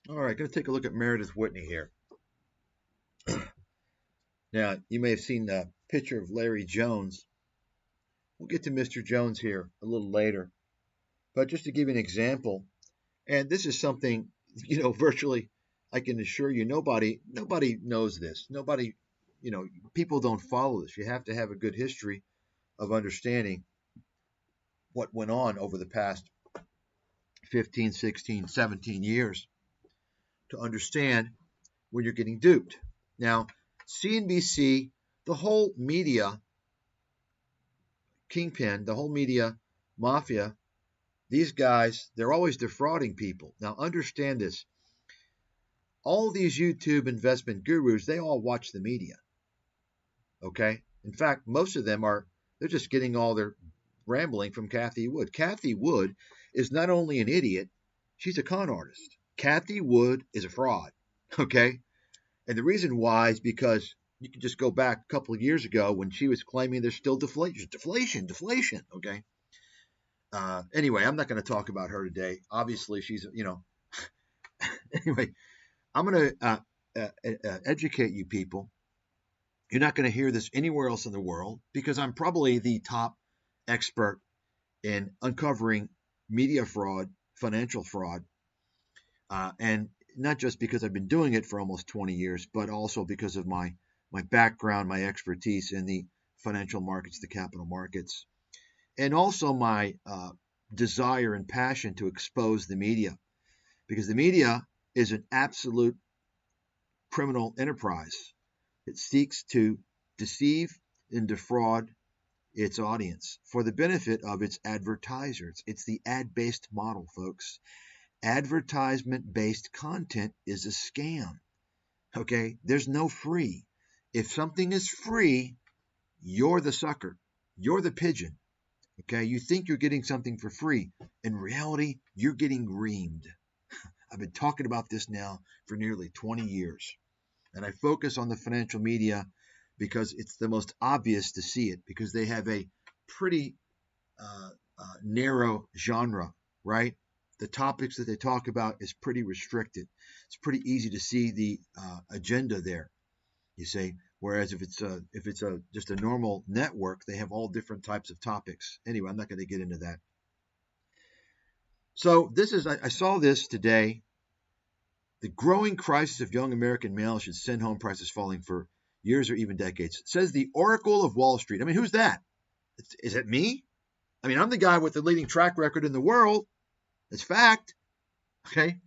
All right, going to take a look at Meredith Whitney here. Now, you may have seen the picture of Larry Jones. We'll get to Mr. Jones here a little later. But just to give you an example, and this is something, virtually, I can assure you, nobody knows this. Nobody, people don't follow this. You have to have a good history of understanding what went on over the past 15, 16, 17 years to understand when you're getting duped. Now, CNBC, the whole media kingpin, the whole media mafia, these guys, they're always defrauding people. Now, understand this. All these YouTube investment gurus, they all watch the media. Okay? In fact, most of them they're just getting all their rambling from Cathie Wood. Cathie Wood is not only an idiot, she's a con artist. Cathie Wood is a fraud. Okay? And the reason why is because you can just go back a couple of years ago when she was claiming there's still deflation. Okay? Anyway, I'm not going to talk about her today. Obviously, she's, anyway, I'm going to educate you people. You're not going to hear this anywhere else in the world because I'm probably the top expert in uncovering media fraud, financial fraud, and not just because I've been doing it for almost 20 years, but also because of my background, my expertise in the financial markets, the capital markets, and also my desire and passion to expose the media, because the media is an absolute criminal enterprise. It seeks to deceive and defraud its audience for the benefit of its advertisers. It's the ad-based model, folks. Advertisement-based content is a scam. Okay? There's no free. If something is free, you're the sucker. You're the pigeon. Okay? You think you're getting something for free. In reality, you're getting reamed. I've been talking about this now for nearly 20 years. And I focus on the financial media because it's the most obvious to see it, because they have a pretty narrow genre, right? The topics that they talk about is pretty restricted. It's pretty easy to see the agenda there, you see. Whereas if it's just a normal network, they have all different types of topics. Anyway, I'm not going to get into that. So I saw this today. The growing crisis of young American males should send home prices falling for years or even decades. It says the Oracle of Wall Street. I mean, who's that? Is it me? I mean, I'm the guy with the leading track record in the world. It's fact. Okay?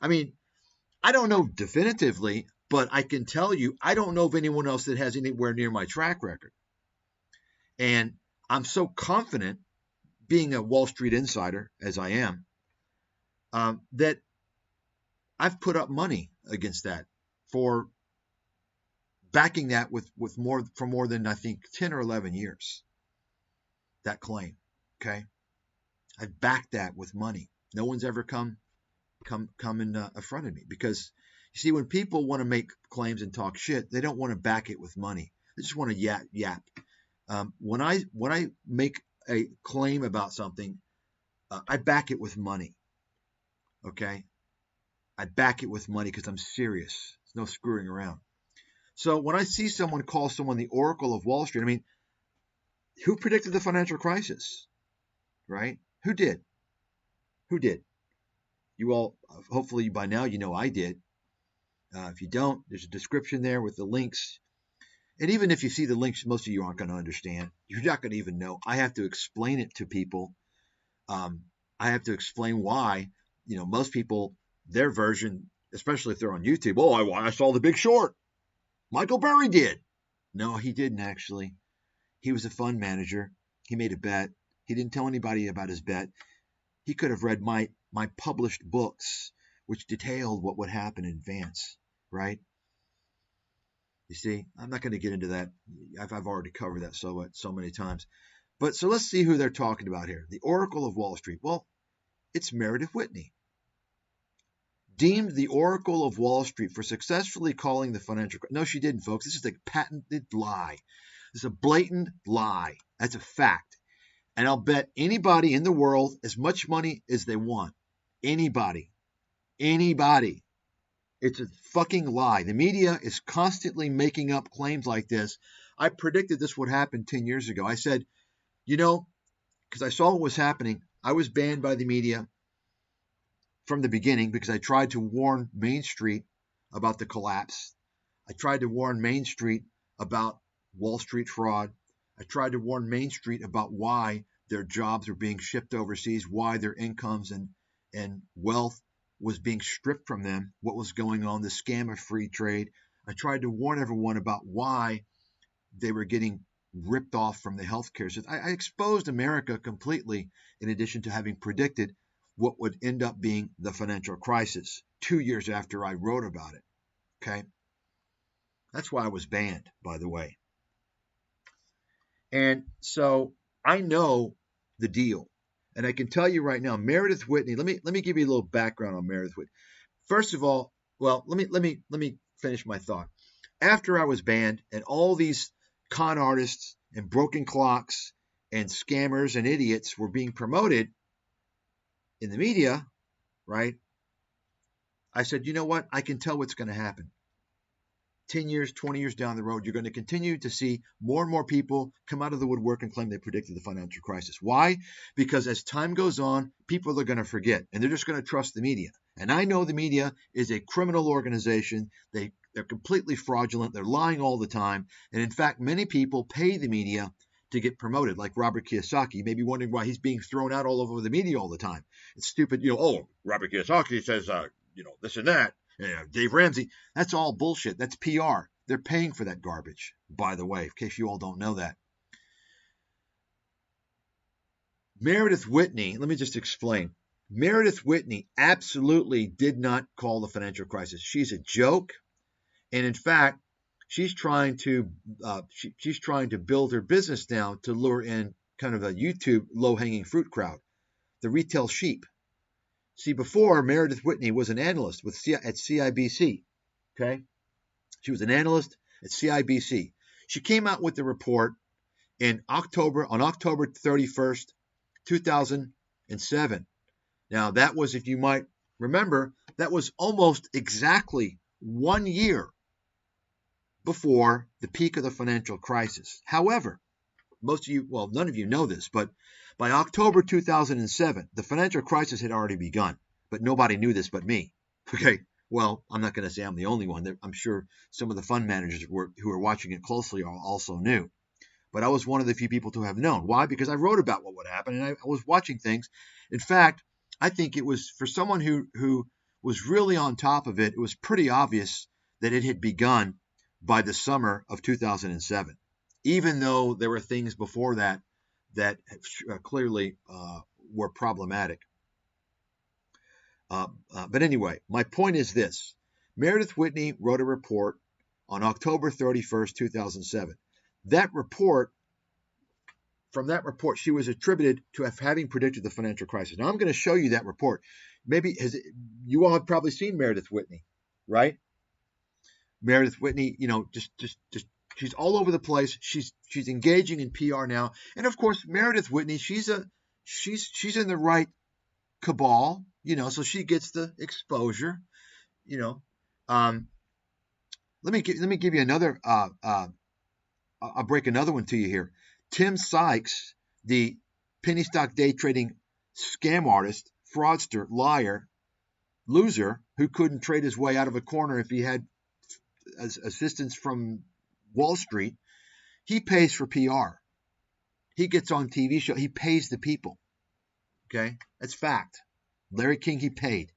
I mean, I don't know definitively, but I can tell you I don't know of anyone else that has anywhere near my track record. And I'm so confident, being a Wall Street insider, as I am, that I've put up money against that for backing that with more than, I think, 10 or 11 years, that claim. Okay? I've backed that with money. No one's ever come in front of me, because you see, when people want to make claims and talk shit, they don't want to back it with money. They just want to yap. When I make a claim about something, I back it with money. Okay? I back it with money because I'm serious. There's no screwing around. So when I see someone call someone the Oracle of Wall Street, I mean, who predicted the financial crisis? Right? Who did? You all, hopefully by now you know I did. If you don't, there's a description there with the links. And even if you see the links, most of you aren't going to understand. You're not going to even know. I have to explain it to people. I have to explain why, most people, their version, especially if they're on YouTube, I saw The Big Short. Michael Burry did. No, he didn't actually. He was a fund manager. He made a bet. He didn't tell anybody about his bet. He could have read my published books, which detailed what would happen in advance, right? You see, I'm not going to get into that. I've already covered that so many times. But so let's see who they're talking about here. The Oracle of Wall Street. Well, it's Meredith Whitney. Deemed the Oracle of Wall Street for successfully calling the financial crisis. No, she didn't, folks. This is a patented lie. This is a blatant lie. That's a fact. And I'll bet anybody in the world as much money as they want. Anybody. It's a fucking lie. The media is constantly making up claims like this. I predicted this would happen 10 years ago. I said, because I saw what was happening, I was banned by the media from the beginning because I tried to warn Main Street about the collapse. I tried to warn Main Street about Wall Street fraud. I tried to warn Main Street about why their jobs were being shipped overseas, why their incomes and wealth was being stripped from them, what was going on, the scam of free trade. I tried to warn everyone about why they were getting ripped off from the healthcare system. I exposed America completely, in addition to having predicted what would end up being the financial crisis 2 years after I wrote about it. Okay? That's why I was banned, by the way. And so I know the deal. And I can tell you right now, Meredith Whitney, let me give you a little background on Meredith Whitney. First of all, well, let me finish my thought. After I was banned and all these con artists and broken clocks and scammers and idiots were being promoted in the media, right? I said, you know what? I can tell what's going to happen. 10 years, 20 years down the road, you're going to continue to see more and more people come out of the woodwork and claim they predicted the financial crisis. Why? Because as time goes on, people are going to forget, and they're just going to trust the media. And I know the media is a criminal organization. They're completely fraudulent. They're lying all the time. And in fact, many people pay the media to get promoted, like Robert Kiyosaki. You may be wondering why he's being thrown out all over the media all the time. It's stupid. Robert Kiyosaki says, this and that. Dave Ramsey, that's all bullshit. That's PR. They're paying for that garbage, by the way, in case you all don't know that. Meredith Whitney, let me just explain. Meredith Whitney absolutely did not call the financial crisis. She's a joke. And in fact, she's trying to build her business now to lure in kind of a YouTube low-hanging fruit crowd, the retail sheep. See, before, Meredith Whitney was an analyst at CIBC, okay? She was an analyst at CIBC. She came out with the report on October 31st, 2007. Now, that was, if you might remember, that was almost exactly 1 year before the peak of the financial crisis. However, most of you, well, none of you know this, but by October 2007, the financial crisis had already begun, but nobody knew this but me. Okay, well, I'm not going to say I'm the only one. I'm sure some of the fund managers who were watching it closely also knew. But I was one of the few people to have known. Why? Because I wrote about what would happen, and I was watching things. In fact, I think it was for someone who was really on top of it, it was pretty obvious that it had begun by the summer of 2007, even though there were things before that clearly were problematic. But anyway, my point is this. Meredith Whitney wrote a report on October 31st, 2007. From that report, she was attributed to having predicted the financial crisis. Now, I'm going to show you that report. You all have probably seen Meredith Whitney, right? Meredith Whitney, just she's all over the place. She's engaging in PR now, and of course, Meredith Whitney, she's in the right cabal, so she gets the exposure, Let me give you another. I'll break another one to you here. Tim Sykes, the penny stock day trading scam artist, fraudster, liar, loser, who couldn't trade his way out of a corner if he had assistance from Wall Street, he pays for PR. He gets on TV show. He pays the people. Okay, that's fact. Larry King, he paid.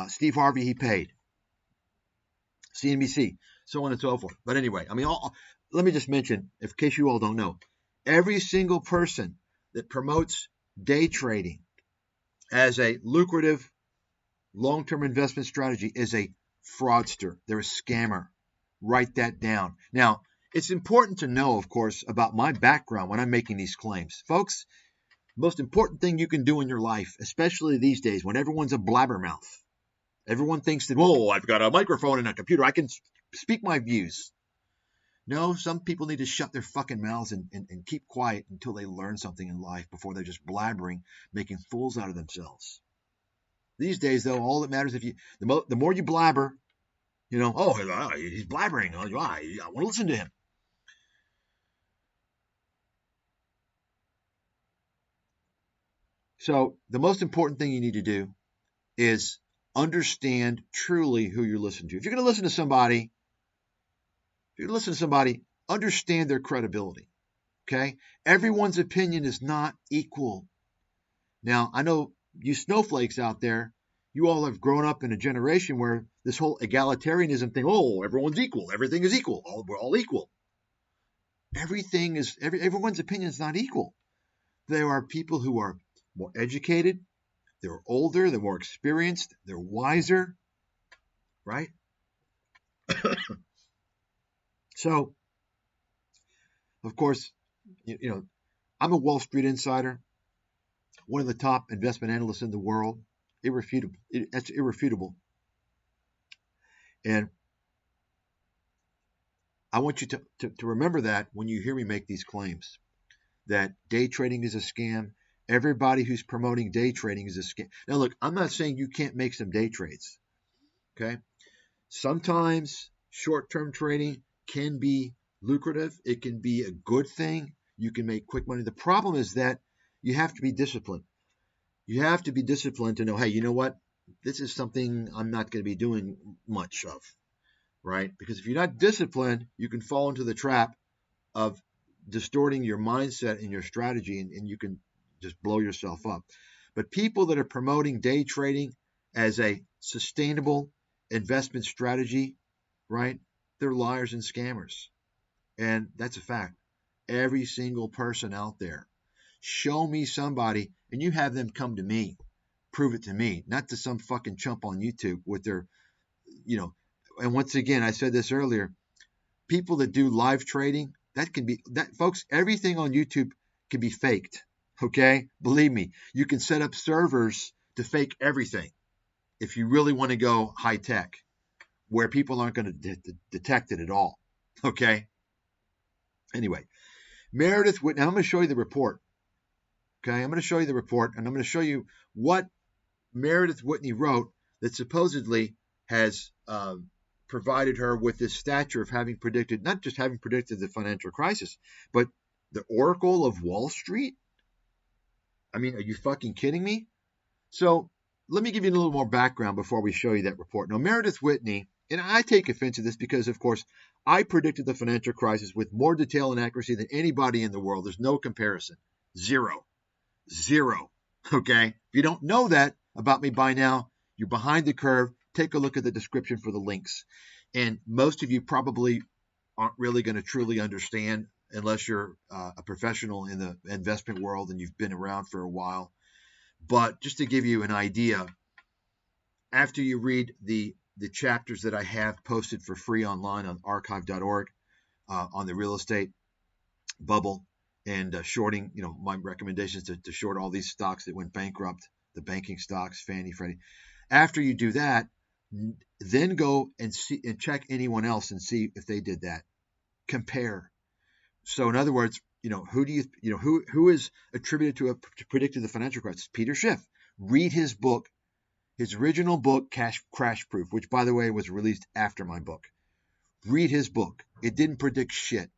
Steve Harvey, he paid. CNBC, so on and so forth. But anyway, let me just mention, in case you all don't know, every single person that promotes day trading as a lucrative long-term investment strategy is a fraudster. They're a scammer. Write that down. Now, it's important to know, of course, about my background when I'm making these claims. Folks, most important thing you can do in your life, especially these days when everyone's a blabbermouth. Everyone thinks that, I've got a microphone and a computer. I can speak my views. No, some people need to shut their fucking mouths and keep quiet until they learn something in life before they're just blabbering, making fools out of themselves. These days, though, all that matters if you the more you blabber, oh, he's blabbering. I want to listen to him. So the most important thing you need to do is understand truly who you're listening to. If you're going to listen to somebody, understand their credibility. Okay? Everyone's opinion is not equal. Now, I know you snowflakes out there, you all have grown up in a generation where this whole egalitarianism thing, everyone's equal, everything is equal, we're all equal. Everyone's opinion is not equal. There are people who are more educated, they're older, they're more experienced, they're wiser, right? So, of course, I'm a Wall Street insider, one of the top investment analysts in the world. Irrefutable. That's irrefutable. And I want you to remember that when you hear me make these claims, that day trading is a scam. Everybody who's promoting day trading is a scam. Now, look, I'm not saying you can't make some day trades. Okay? Sometimes short-term trading can be lucrative. It can be a good thing. You can make quick money. The problem is that you have to be disciplined. You have to be disciplined to know, hey, you know what? This is something I'm not going to be doing much of, right? Because if you're not disciplined, you can fall into the trap of distorting your mindset and your strategy, and you can just blow yourself up. But people that are promoting day trading as a sustainable investment strategy, right? They're liars and scammers. And that's a fact. Every single person out there. Show me somebody, and you have them come to me. Prove it to me, not to some fucking chump on YouTube with their, and once again, I said this earlier, people that do live trading, folks, everything on YouTube can be faked, okay? Believe me, you can set up servers to fake everything if you really want to go high tech, where people aren't going to detect it at all, okay? Anyway, Meredith Whitney, I'm going to show you the report. Okay, I'm going to show you the report, and I'm going to show you what Meredith Whitney wrote that supposedly has provided her with this stature of having predicted, not just having predicted the financial crisis, but the Oracle of Wall Street. I mean, are you fucking kidding me? So let me give you a little more background before we show you that report. Now, Meredith Whitney, and I take offense to this because, of course, I predicted the financial crisis with more detail and accuracy than anybody in the world. There's no comparison. Zero. Okay? If you don't know that about me by now, you're behind the curve. Take a look at the description for the links. And most of you probably aren't really going to truly understand unless you're a professional in the investment world and you've been around for a while. But just to give you an idea, after you read the chapters that I have posted for free online on archive.org on the real estate bubble, and shorting, my recommendations to short all these stocks that went bankrupt, the banking stocks, Fannie, Freddie. After you do that, then go and see and check anyone else and see if they did that. Compare. So in other words, who is attributed to predicted the financial crisis? Peter Schiff. Read his book, his original book, Crash Proof, which, by the way, was released after my book. Read his book. It didn't predict shit.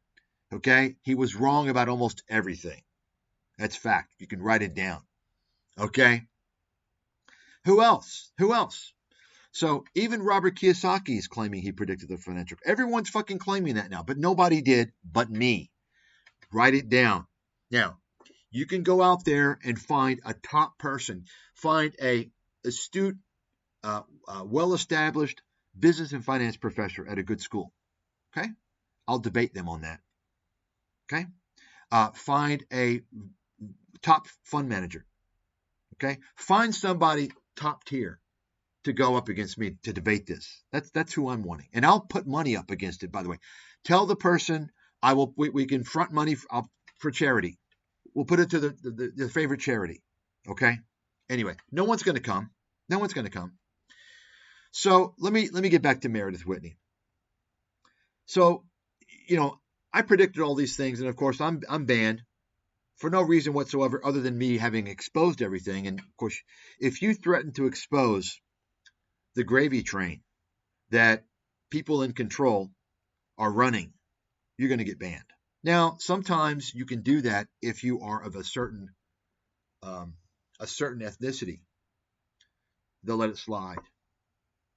Okay? He was wrong about almost everything. That's fact. You can write it down. Okay? Who else? So even Robert Kiyosaki is claiming he predicted the financial. Everyone's fucking claiming that now, but nobody did but me. Write it down. Now, you can go out there and find a top person. Find a astute, well-established business and finance professor at a good school. Okay? I'll debate them on that. Okay? Find a top fund manager. Okay? Find somebody top tier to go up against me to debate this. That's who I'm wanting. And I'll put money up against it, by the way. Tell the person we can front money for charity. We'll put it to the favorite charity. Okay? Anyway, no one's going to come. So let me get back to Meredith Whitney. So, I predicted all these things, and of course I'm banned for no reason whatsoever other than me having exposed everything. And of course, if you threaten to expose the gravy train that people in control are running, you're going to get banned. Now, sometimes you can do that if you are of a certain ethnicity. They'll let it slide,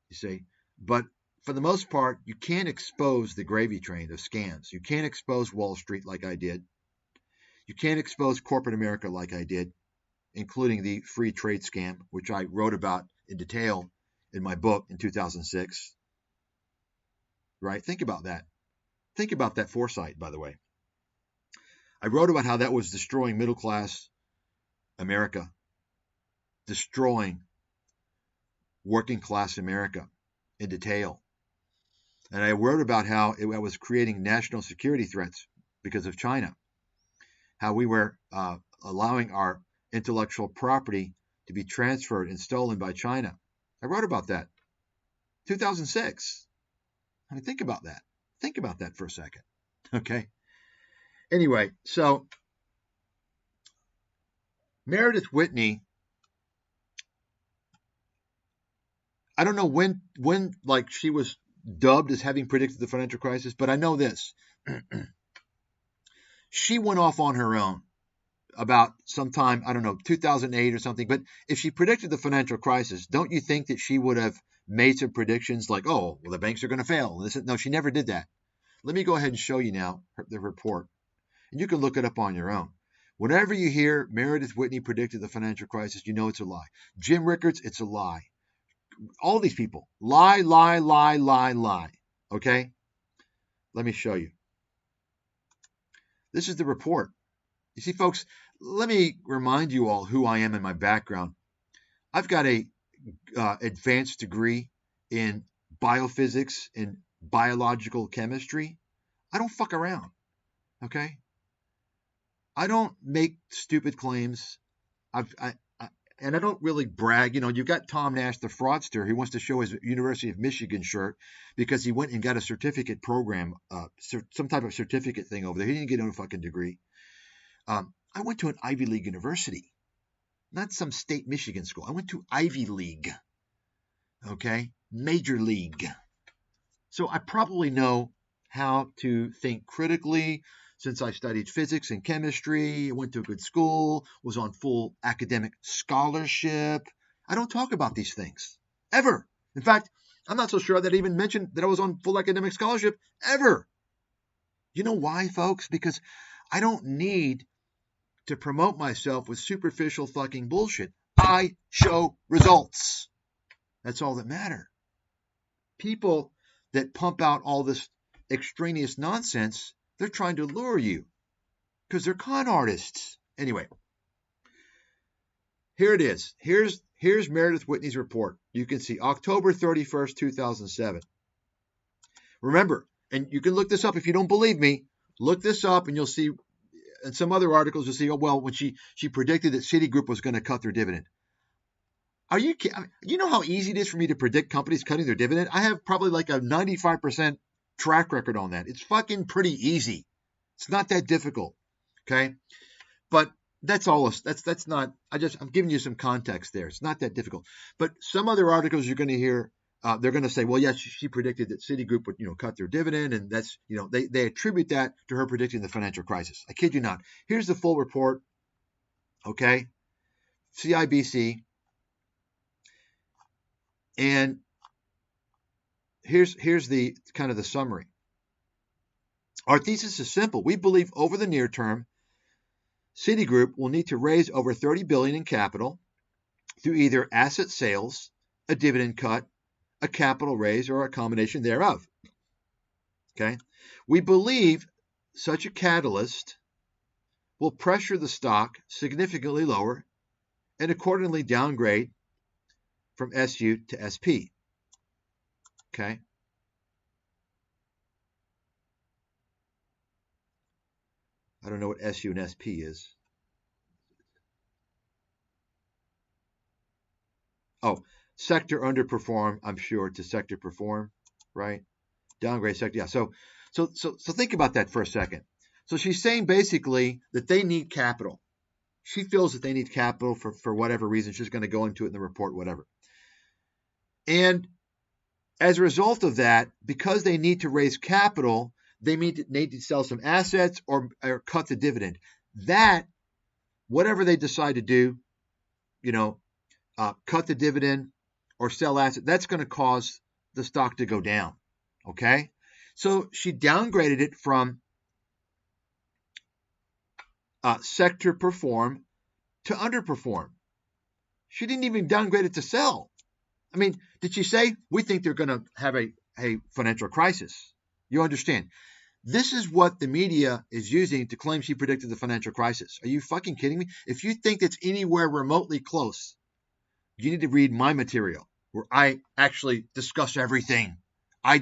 you see. But for the most part, you can't expose the gravy train of scams. You can't expose Wall Street like I did. You can't expose corporate America like I did, including the free trade scam, which I wrote about in detail in my book in 2006. Right? Think about that. Think about that foresight, by the way. I wrote about how that was destroying middle class America, destroying working class America in detail. And I wrote about how it was creating national security threats because of China, how we were allowing our intellectual property to be transferred and stolen by China. I wrote about that. 2006. I mean, think about that. Think about that for a second. Okay. Anyway, so Meredith Whitney, I don't know when like she was dubbed as having predicted the financial crisis, but I know this. She went off on her own about sometime, I don't know, 2008 or something. But if she predicted the financial crisis, don't you think that she would have made some predictions like, oh, well, the banks are going to fail? No, she never did that. Let me go ahead and show you now the report. And you can look it up on your own. Whenever you hear Meredith Whitney predicted the financial crisis, you know it's a lie. Jim Rickards, it's a lie. All these people, lie, lie, lie, lie, lie. Okay? Let me show you. This is the report. You see, folks, let me remind you all who I am and my background. I've got a advanced degree in biophysics and biological chemistry. I don't fuck around, okay? I don't make stupid claims. And I don't really brag. You know, you've got Tom Nash, the fraudster, who wants to show his University of Michigan shirt because he went and got a certificate program, some type of certificate thing over there. He didn't get no fucking degree. I went to an Ivy League university, not some state Michigan school. I went to Ivy League, okay? Major league. So I probably know how to think critically since I studied physics and chemistry, went to a good school, was on full academic scholarship. I don't talk about these things, ever. In fact, I'm not so sure that I even mentioned that I was on full academic scholarship, ever. You know why, folks? Because I don't need to promote myself with superficial fucking bullshit. I show results. That's all that matters. People that pump out all this extraneous nonsense, they're trying to lure you because they're con artists. Anyway, here it is. Here's Meredith Whitney's report. You can see October 31st, 2007. Remember, and you can look this up if you don't believe me. Look this up and you'll see, and some other articles you'll see, oh, well, when she predicted that Citigroup was going to cut their dividend. Are you kidding? I mean, you know how easy it is for me to predict companies cutting their dividend? I have probably like a 95% track record on that. It's fucking pretty easy. It's not that difficult. Okay. But that's all. That's not, I'm giving you some context there. It's not that difficult. But some other articles you're going to hear, they're going to say, well, yes, she predicted that Citigroup would, cut their dividend. And that's, they attribute that to her predicting the financial crisis. I kid you not. Here's the full report. Okay. CIBC. And here's the kind of the summary. Our thesis is simple. We believe over the near term, Citigroup will need to raise over $30 billion in capital through either asset sales, a dividend cut, a capital raise, or a combination thereof. Okay? We believe such a catalyst will pressure the stock significantly lower and accordingly downgrade from SU to SP. Okay? I don't know what SU and SP is. Oh, sector underperform, I'm sure, to sector perform, right? Downgrade sector. Yeah. So think about that for a second. So she's saying basically that they need capital. She feels that they need capital for whatever reason. She's going to go into it in the report, whatever. And as a result of that, because they need to raise capital, they need to sell some assets or cut the dividend. That, whatever they decide to do, cut the dividend or sell assets, that's going to cause the stock to go down. Okay? So she downgraded it from sector perform to underperform. She didn't even downgrade it to sell. I mean, did she say, we think they're going to have a financial crisis? You understand? This is what the media is using to claim she predicted the financial crisis. Are you fucking kidding me? If you think it's anywhere remotely close, you need to read my material where I actually discuss everything. I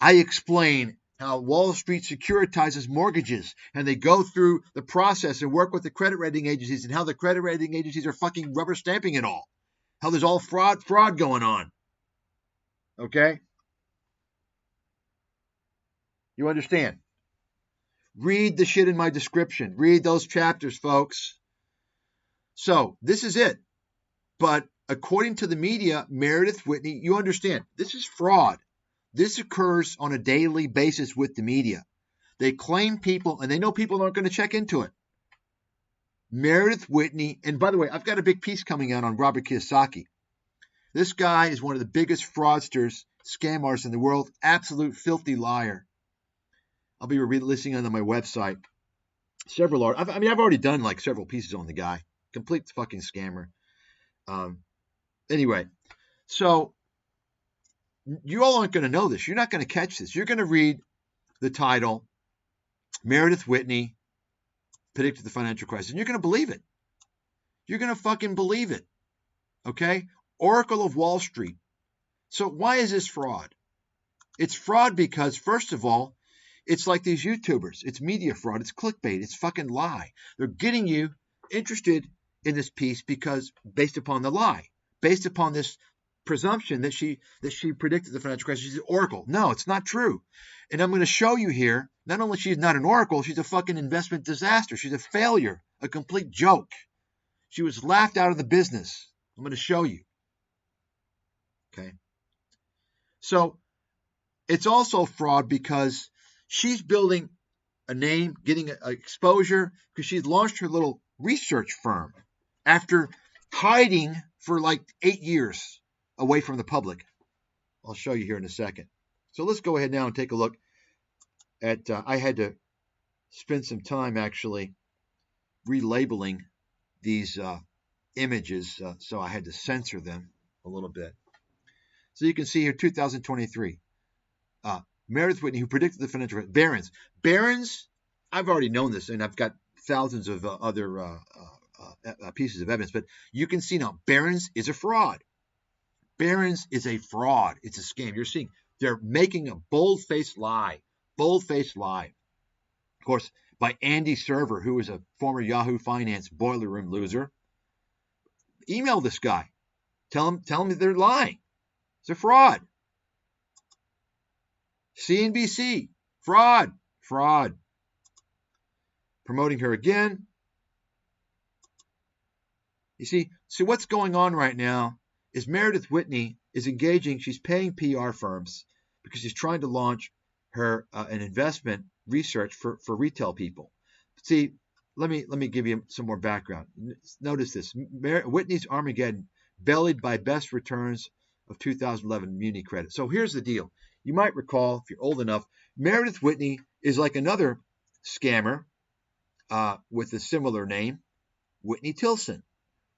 explain how Wall Street securitizes mortgages, and they go through the process and work with the credit rating agencies, and how the credit rating agencies are fucking rubber stamping it all. How there's all fraud going on. Okay? You understand? Read the shit in my description. Read those chapters, folks. So, this is it. But according to the media, Meredith, Whitney, you understand, this is fraud. This occurs on a daily basis with the media. They claim people, and they know people aren't going to check into it. Meredith, Whitney, and by the way, I've got a big piece coming out on Robert Kiyosaki. This guy is one of the biggest fraudsters, scam artists in the world, absolute filthy liar. I'll be releasing on my website several articles. I've already done like several pieces on the guy. Complete fucking scammer. Anyway, so you all aren't going to know this. You're not going to catch this. You're going to read the title, Meredith Whitney predicted the financial crisis, and you're going to believe it. You're going to fucking believe it. Okay? Oracle of Wall Street. So why is this fraud? It's fraud because, first of all, it's like these YouTubers. It's media fraud. It's clickbait. It's fucking lie. They're getting you interested in this piece because based upon the lie, based upon this presumption that she predicted the financial crisis. She's an oracle. No, it's not true. And I'm going to show you here, not only she's not an oracle, she's a fucking investment disaster. She's a failure, a complete joke. She was laughed out of the business. I'm going to show you. Okay. So it's also fraud because she's building a name, getting exposure, because she's launched her little research firm after hiding for like 8 years away from the public. I'll show you here in a second. So let's go ahead now and take a look at, I had to spend some time actually relabeling these images, so I had to censor them a little bit. So you can see here, 2023. Meredith Whitney, who predicted the financial crisis. Barron's, I've already known this, and I've got thousands of other pieces of evidence, but you can see now, Barron's is a fraud. Barron's is a fraud. It's a scam. You're seeing they're making a bold-faced lie. Bold-faced lie. Of course, by Andy Server, who is a former Yahoo Finance boiler room loser. Email this guy. Tell him that they're lying. It's a fraud. CNBC, fraud. Promoting her again. You see, what's going on right now is Meredith Whitney is engaging, she's paying PR firms because she's trying to launch her an investment research for retail people. See, let me give you some more background. Notice this. Whitney's Armageddon, bellied by best returns of 2011 Muni credit. So here's the deal. You might recall, if you're old enough, Meredith Whitney is like another scammer with a similar name, Whitney Tilson.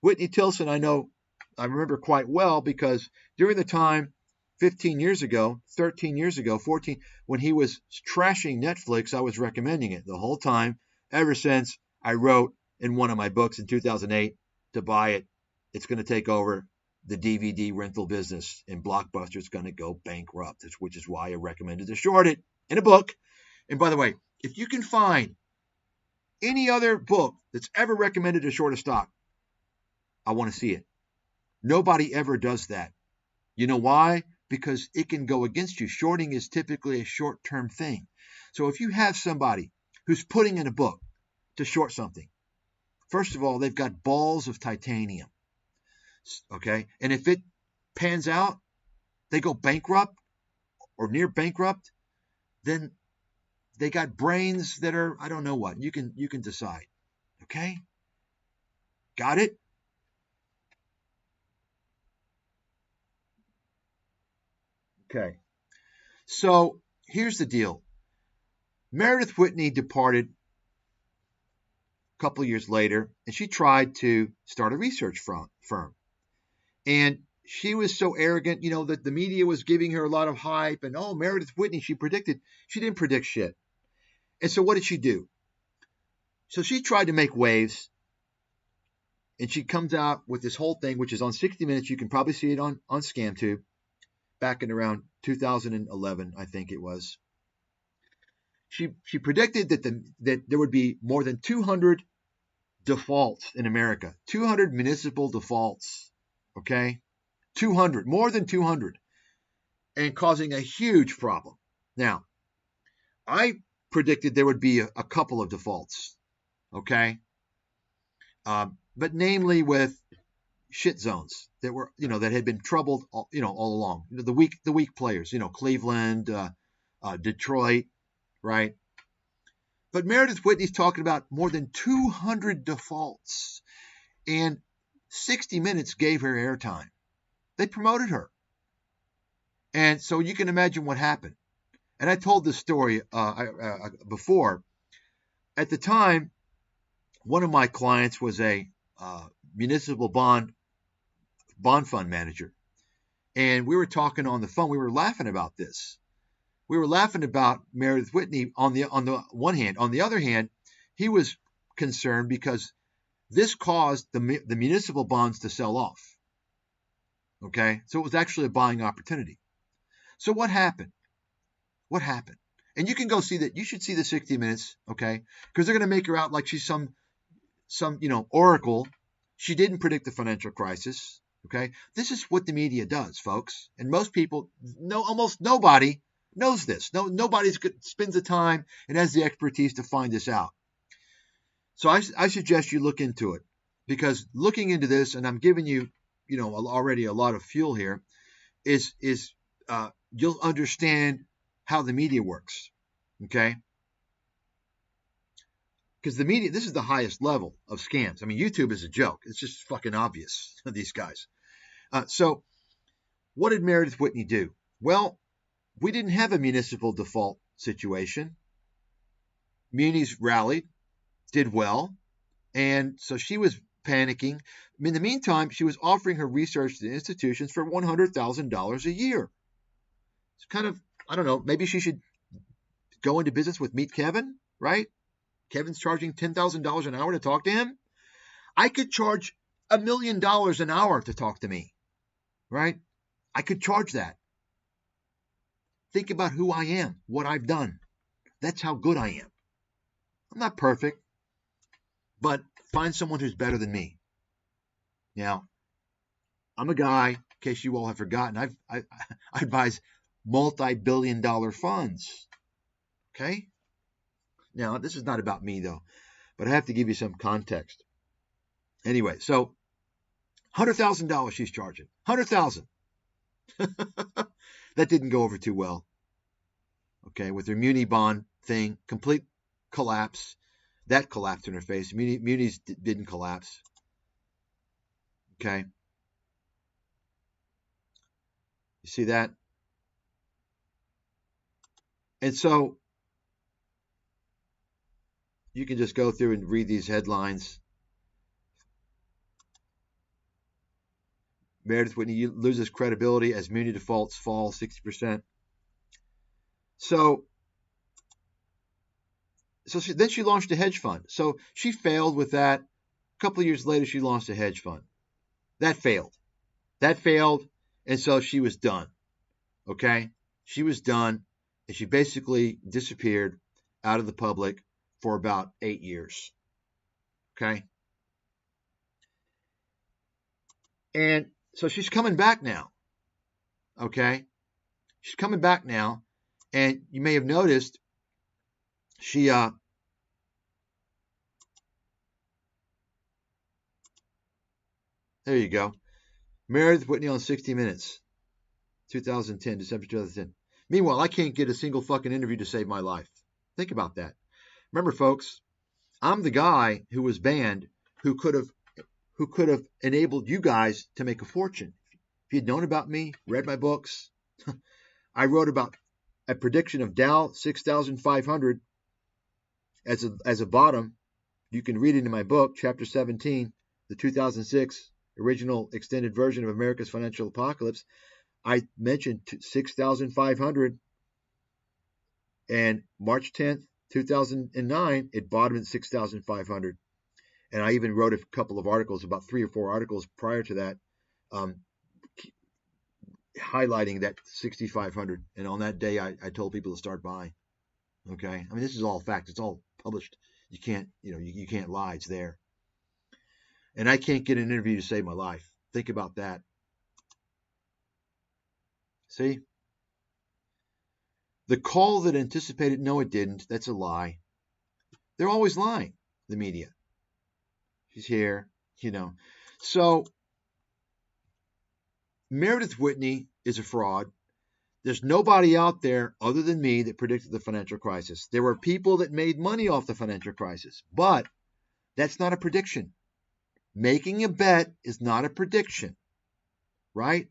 Whitney Tilson, I remember quite well because during the time 15 years ago, 13 years ago, 14, when he was trashing Netflix, I was recommending it the whole time, ever since I wrote in one of my books in 2008 to buy it. It's going to take over the DVD rental business, and Blockbuster's going to go bankrupt, which is why I recommended to short it in a book. And by the way, if you can find any other book that's ever recommended to short a stock, I want to see it. Nobody ever does that. You know why? Because it can go against you. Shorting is typically a short-term thing. So if you have somebody who's putting in a book to short something, first of all, they've got balls of titanium. Okay. And if it pans out, they go bankrupt or near bankrupt, then they got brains that are, I don't know what. You can decide. Okay? Got it? Okay. So here's the deal. Meredith Whitney departed a couple of years later, and she tried to start a research firm. And she was so arrogant, that the media was giving her a lot of hype. And, oh, Meredith Whitney, she didn't predict shit. And so what did she do? So she tried to make waves. And she comes out with this whole thing, which is on 60 Minutes. You can probably see it on ScamTube back in around 2011, I think it was. She predicted that there would be more than 200 defaults in America, 200 municipal defaults, okay? 200, more than 200, and causing a huge problem. Now, I predicted there would be a couple of defaults, okay? But namely with shit zones that were, that had been troubled, all along. The weak players, Cleveland, Detroit, right? But Meredith Whitney's talking about more than 200 defaults, and 60 Minutes gave her airtime. They promoted her. And so you can imagine what happened. And I told this story before. At the time, one of my clients was a municipal bond fund manager. And we were talking on the phone. We were laughing about this. We were laughing about Meredith Whitney on the one hand. On the other hand, he was concerned because this caused the municipal bonds to sell off. Okay, so it was actually a buying opportunity. So what happened? What happened? And you can go see that. You should see the 60 Minutes, okay? Because they're going to make her out like she's some oracle. She didn't predict the financial crisis, okay? This is what the media does, folks. And most people, almost nobody knows this. Nobody spends the time and has the expertise to find this out. So I suggest you look into it, because looking into this, and I'm giving you, already a lot of fuel here, is you'll understand how the media works, okay? Because the media, this is the highest level of scams. I mean, YouTube is a joke. It's just fucking obvious, these guys. So what did Meredith Whitney do? Well, we didn't have a municipal default situation. Munis rallied, did well, and so she was panicking. In the meantime, she was offering her research to institutions for $100,000 a year. It's kind of, I don't know, maybe she should go into business with Meet Kevin, right? Kevin's charging $10,000 an hour to talk to him. I could charge $1 million an hour to talk to me, right? I could charge that. Think about who I am, what I've done. That's how good I am. I'm not perfect, but find someone who's better than me. Now, I'm a guy, in case you all have forgotten, I advise multi-billion-dollar funds. Okay? Now, this is not about me, though, but I have to give you some context. Anyway, so $100,000 she's charging. $100,000. That didn't go over too well. Okay, with her muni bond thing, complete collapse. That collapsed in her face. Munis didn't collapse. Okay. You see that? And so you can just go through and read these headlines. Meredith Whitney loses credibility as muni defaults fall 60%. So then she launched a hedge fund. So she failed with that. A couple of years later, she launched a hedge fund. That failed. And so she was done. Okay? She was done, and she basically disappeared out of the public for about 8 years. Okay? And so she's coming back now. Okay? She's coming back now, and you may have noticed She there you go. Meredith Whitney on 60 Minutes, 2010, December 2010. Meanwhile, I can't get a single fucking interview to save my life. Think about that. Remember, folks, I'm the guy who was banned who could have enabled you guys to make a fortune. If you'd known about me, read my books, I wrote about a prediction of Dow 6,500 as a bottom. You can read it in my book, chapter 17, the 2006 original extended version of America's Financial Apocalypse. I mentioned 6,500, and March 10th, 2009, it bottomed at 6,500. And I even wrote a couple of articles, about 3 or 4 articles prior to that, highlighting that 6,500. And on that day, I told people to start buying. Okay, I mean, this is all fact. It's all published. You can't, you can't lie. It's there. And I can't get an interview to save my life. Think about that. See? The call that anticipated, no, it didn't. That's a lie. They're always lying, the media. She's here, So, Meredith Whitney is a fraud. There's nobody out there other than me that predicted the financial crisis. There were people that made money off the financial crisis, but that's not a prediction. Making a bet is not a prediction, right?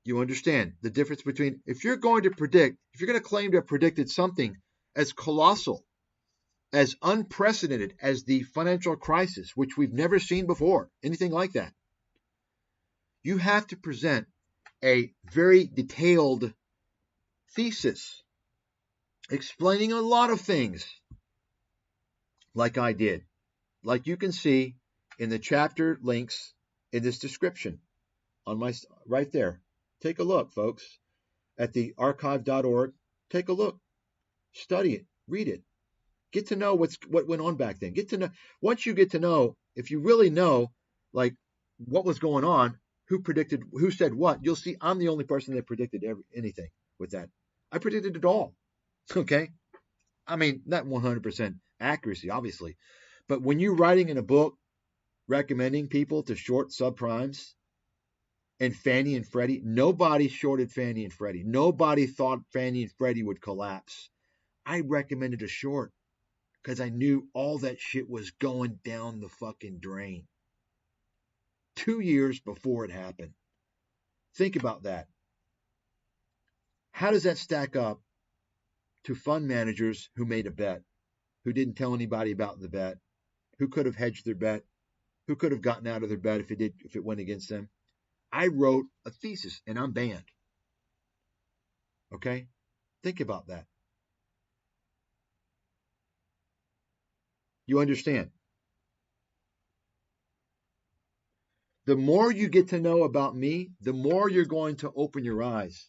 You understand the difference between, if you're going to claim to have predicted something as colossal, as unprecedented as the financial crisis, which we've never seen before, anything like that, you have to present a very detailed thesis explaining a lot of things, like I did, like you can see in the chapter links in this description on my right there. Take a look, folks, at the archive.org. Take a look, study it, read it, get to know what went on back then. Get to know, once you get to know, if you really know, like, what was going on, who said what, you'll see I'm the only person that predicted anything with that. I predicted it all. Okay, I mean, not 100% accuracy, obviously, but when you're writing in a book recommending people to short subprimes and Fannie and Freddie, nobody shorted Fannie and Freddie. Nobody thought Fannie and Freddie would collapse. I recommended a short because I knew all that shit was going down the fucking drain 2 years before it happened. Think about that. How does that stack up to fund managers who made a bet, who didn't tell anybody about the bet, who could have hedged their bet, who could have gotten out of their bet if it went against them? I wrote a thesis and I'm banned. Okay? Think about that. You understand? The more you get to know about me, the more you're going to open your eyes.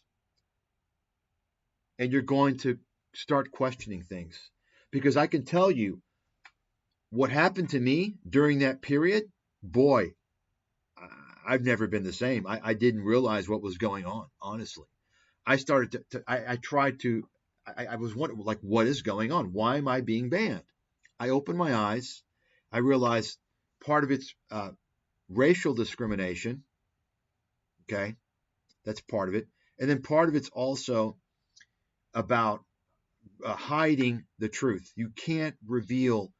And you're going to start questioning things. Because I can tell you what happened to me during that period. Boy, I've never been the same. I didn't realize what was going on, honestly. I started I was wondering, like, what is going on? Why am I being banned? I opened my eyes. I realized part of it's racial discrimination. Okay, that's part of it. And then part of it's also about hiding the truth. You can't reveal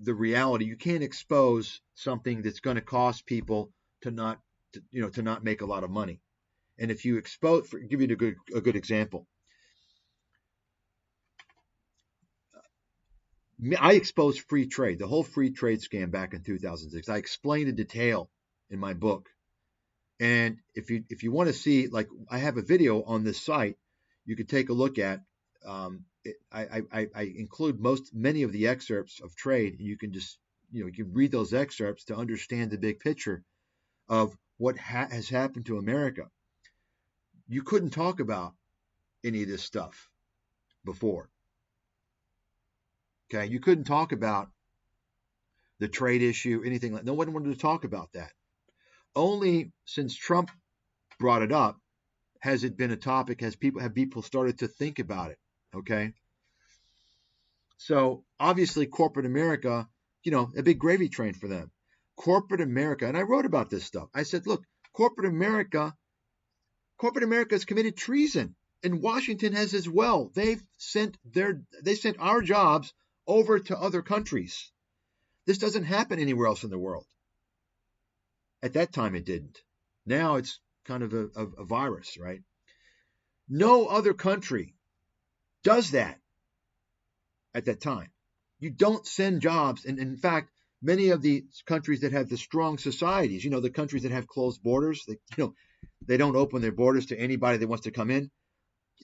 the reality. You can't expose something that's going to cause people to not make a lot of money. And if you expose, give you a good example. I exposed free trade, the whole free trade scam back in 2006. I explained in detail in my book. And if you want to see, like, I have a video on this site you could take a look at. I include many of the excerpts of trade. You can just, you can read those excerpts to understand the big picture of what has happened to America. You couldn't talk about any of this stuff before. Okay, you couldn't talk about the trade issue, anything like. No one wanted to talk about that. Only since Trump brought it up has it been a topic. Have people started to think about it? Okay. So obviously, corporate America, a big gravy train for them. Corporate America, and I wrote about this stuff. I said, look, corporate America has committed treason, and Washington has as well. They sent our jobs over to other countries. This doesn't happen anywhere else in the world. At that time, it didn't. Now it's kind of a virus, right? No other country does that at that time. You don't send jobs. And in fact, many of the countries that have the strong societies, the countries that have closed borders, they don't open their borders to anybody that wants to come in.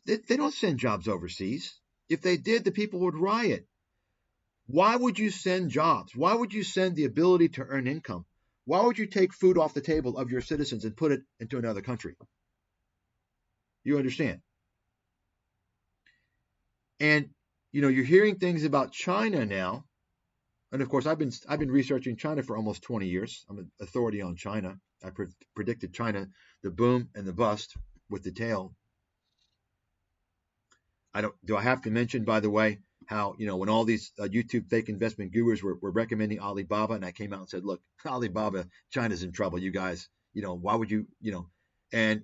They don't send jobs overseas. If they did, the people would riot. Why would you send jobs? Why would you send the ability to earn income? Why would you take food off the table of your citizens and put it into another country? You understand? And you're hearing things about China now. And of course, I've been researching China for almost 20 years. I'm an authority on China. I predicted China, the boom and the bust with the tail. Do I have to mention, by the way, how, when all these YouTube fake investment gurus were recommending Alibaba, and I came out and said, look, Alibaba, China's in trouble, you guys, why would you, and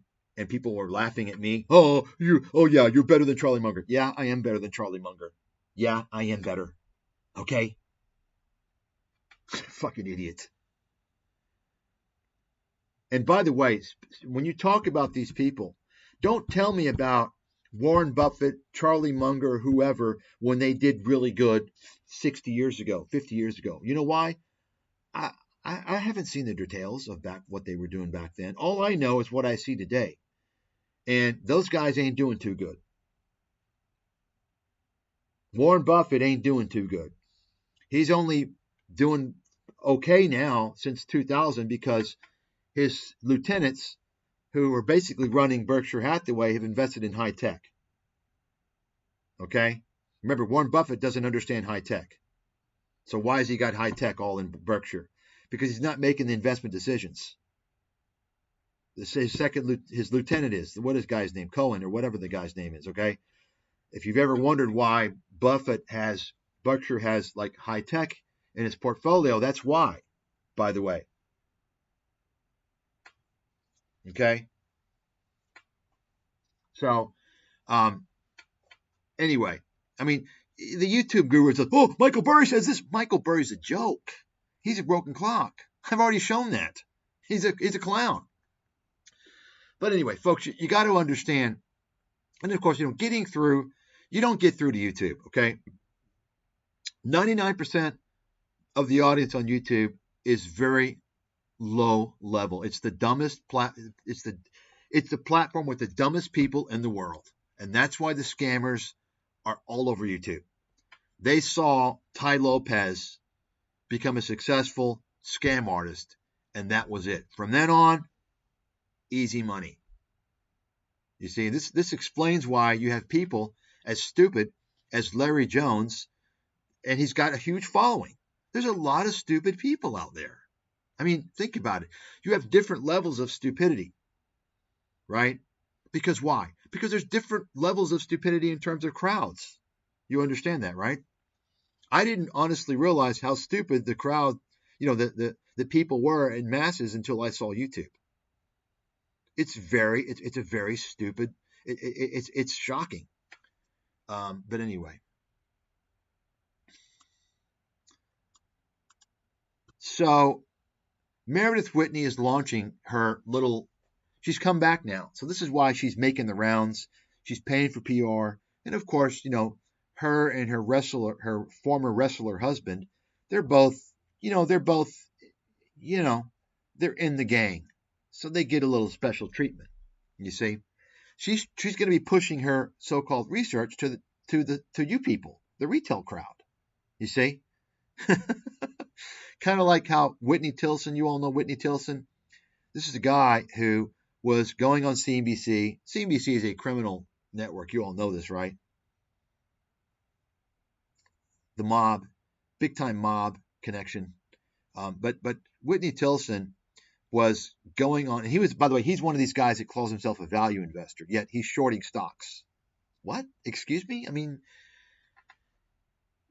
people were laughing at me. Oh, yeah, you're better than Charlie Munger. Yeah, I am better than Charlie Munger. Yeah, I am better. Okay. Fucking idiot. And by the way, when you talk about these people, don't tell me about Warren Buffett, Charlie Munger, whoever, when they did really good 60 years ago, 50 years ago. You know why? I haven't seen the details of what they were doing back then. All I know is what I see today. And those guys ain't doing too good. Warren Buffett ain't doing too good. He's only doing okay now since 2000 because his lieutenants, who are basically running Berkshire Hathaway, have invested in high tech. Okay? Remember, Warren Buffett doesn't understand high tech. So why has he got high tech all in Berkshire? Because he's not making the investment decisions. His lieutenant is, what is the guy's name? Cohen, or whatever the guy's name is, okay? If you've ever wondered why Berkshire has like high tech in its portfolio, that's why, by the way. Okay? So, anyway, I mean, the YouTube guru says, oh, Michael Burry says this. Michael Burry's a joke. He's a broken clock. I've already shown that. He's a clown. But anyway, folks, you got to understand, and of course, you don't get through to YouTube, okay? 99% of the audience on YouTube is very low level. It's the dumbest it's the platform with the dumbest people in the world. And that's why the scammers are all over YouTube. They saw Tai Lopez become a successful scam artist, and that was it. From then on, easy money. You see, this explains why you have people as stupid as Larry Jones, and he's got a huge following. There's a lot of stupid people out there. I mean, think about it. You have different levels of stupidity, right? Because why? Because there's different levels of stupidity in terms of crowds. You understand that, right? I didn't honestly realize how stupid the crowd, the people were in masses until I saw YouTube. It's a very stupid. It's shocking. But anyway. So Meredith Whitney is launching her little. She's come back now, so this is why she's making the rounds. She's paying for PR, and of course, her and her former wrestler husband, they're in the gang, so they get a little special treatment. You see, she's going to be pushing her so-called research to you people, the retail crowd. You see, kind of like how Whitney Tilson. You all know Whitney Tilson. This is a guy who was going on CNBC. CNBC is a criminal network. You all know this, right? The mob, big time mob connection. But Whitney Tilson was going on. And he was, by the way, he's one of these guys that calls himself a value investor, yet he's shorting stocks. What? Excuse me? I mean,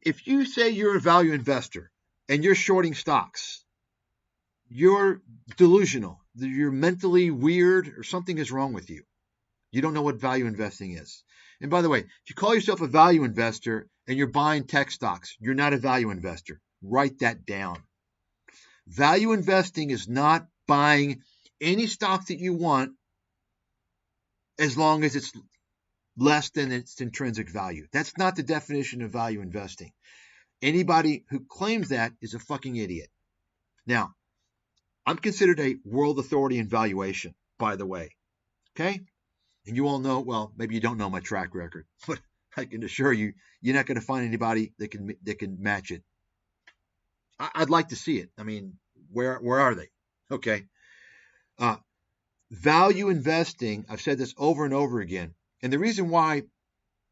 if you say you're a value investor and you're shorting stocks, you're delusional. You're mentally weird or something is wrong with you. You don't know what value investing is. And by the way, if you call yourself a value investor and you're buying tech stocks, you're not a value investor. Write that down. Value investing is not buying any stock that you want as long as it's less than its intrinsic value. That's not the definition of value investing. Anybody who claims that is a fucking idiot. Now, I'm considered a world authority in valuation, by the way. Okay? And you all know, well, maybe you don't know my track record, but I can assure you, you're not going to find anybody that can match it. I'd like to see it. I mean, where are they? Okay. Value investing, I've said this over and over again, and the reason why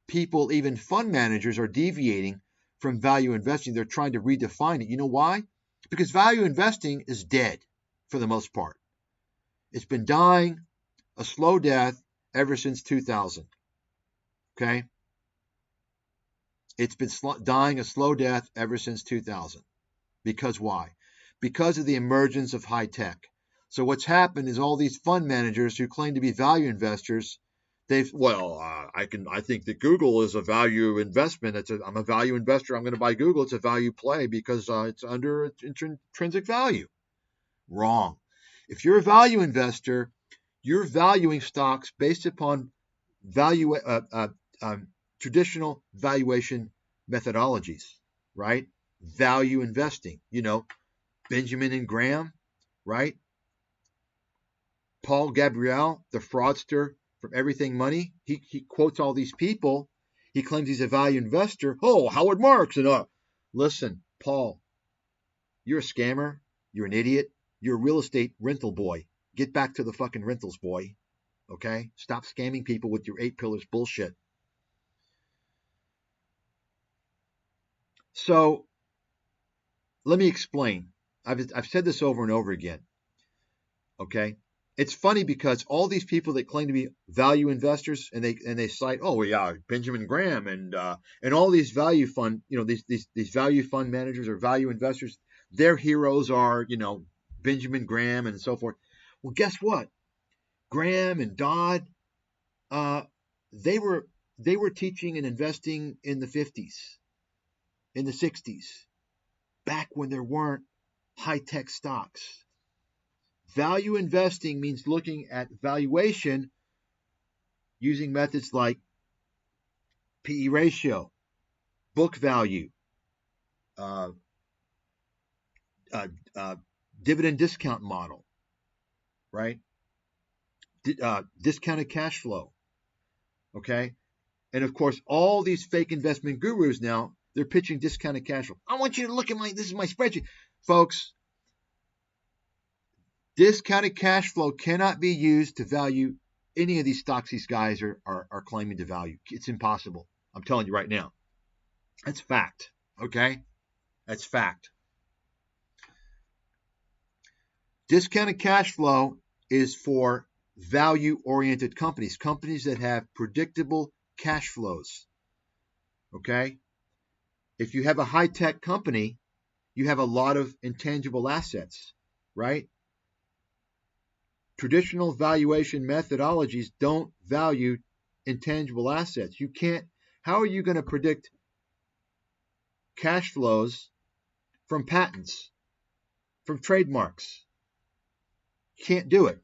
people, even fund managers, are deviating from value investing, they're trying to redefine it. You know why? Because value investing is dead for the most part. It's been dying a slow death ever since 2000. Okay? It's been dying a slow death ever since 2000. Because why? Because of the emergence of high tech. So what's happened is all these fund managers who claim to be value investors, I think that Google is a value investment. I'm a value investor. I'm going to buy Google. It's a value play because it's under its intrinsic value. Wrong. If you're a value investor, you're valuing stocks based upon traditional valuation methodologies, right? Value investing. Benjamin and Graham, right? Paul Gabriel, the fraudster from Everything Money, he quotes all these people. He claims he's a value investor. Oh, Howard Marks. Listen, Paul, you're a scammer. You're an idiot. You're a real estate rental boy. Get back to the fucking rentals, boy. Okay? Stop scamming people with your 8 pillars bullshit. So, let me explain. I've said this over and over again. Okay? It's funny because all these people that claim to be value investors and they cite, oh yeah, Benjamin Graham and all these value fund, these value fund managers or value investors, their heroes are, Benjamin Graham and so forth. Well, guess what? Graham and Dodd, they were teaching and investing in the 50s, in the 60s, back when there weren't high-tech stocks. Value investing means looking at valuation using methods like PE ratio, book value, dividend discount model, right? Discounted cash flow, okay? And of course, all these fake investment gurus now, they're pitching discounted cash flow. I want you to look at this is my spreadsheet. Folks, discounted cash flow cannot be used to value any of these stocks these guys are claiming to value. It's impossible. I'm telling you right now. That's fact, okay? That's fact. Discounted cash flow is for value-oriented companies that have predictable cash flows, okay? If you have a high-tech company, you have a lot of intangible assets, right? Traditional valuation methodologies don't value intangible assets. How are you going to predict cash flows from patents, from trademarks? You can't do it.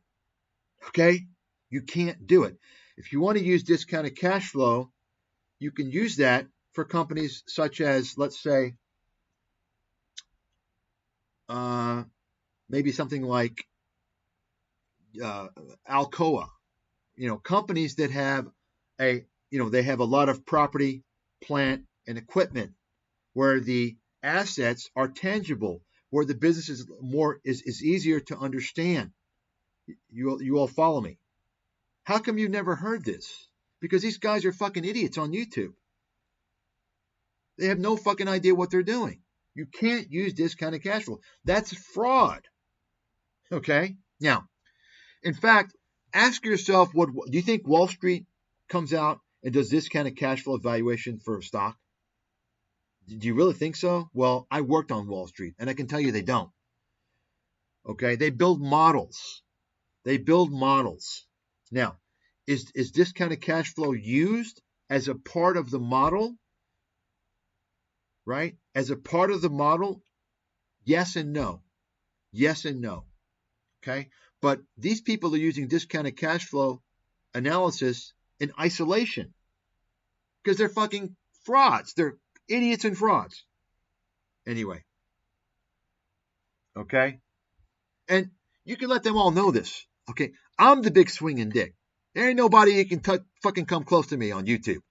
Okay? You can't do it. If you want to use discounted cash flow, you can use that for companies such as, let's say, maybe something like Alcoa, companies that have they have a lot of property, plant, and equipment where the assets are tangible, where the business is easier to understand. You all follow me? How come you've never heard this? Because these guys are fucking idiots on YouTube. They have no fucking idea what they're doing. You can't use discounted cash flow. That's fraud. Okay? Now, in fact, ask yourself, do you think Wall Street comes out and does discounted cash flow valuation for a stock. Do you really think so? Well, I worked on Wall Street, and I can tell you they don't. Okay, they build models. They build models. Now, is discounted cash flow used as a part of the model? Right? As a part of the model? Yes and no. Yes and no. Okay? But these people are using discounted cash flow analysis in isolation because they're fucking frauds. They're idiots and frauds. Anyway. Okay? And you can let them all know this. Okay? I'm the big swinging dick. There ain't nobody who can fucking come close to me on YouTube.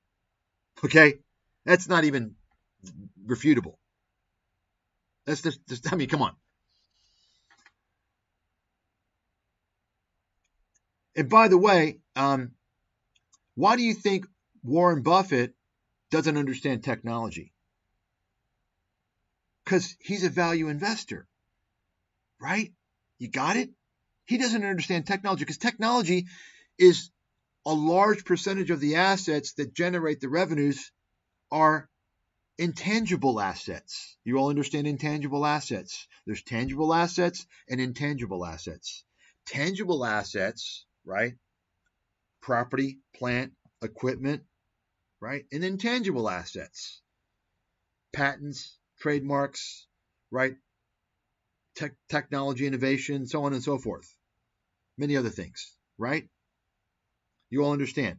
Okay? That's not even refutable. That's just I mean, come on. And by the way, why do you think Warren Buffett doesn't understand technology? Because he's a value investor, right? You got it? He doesn't understand technology because technology is a large percentage of the assets that generate the revenues are intangible assets. You all understand intangible assets. There's tangible assets and intangible assets. Tangible assets, right? Property, plant, equipment, right? And intangible assets. Patents, trademarks, right? Technology innovation, so on and so forth. Many other things, right? You all understand.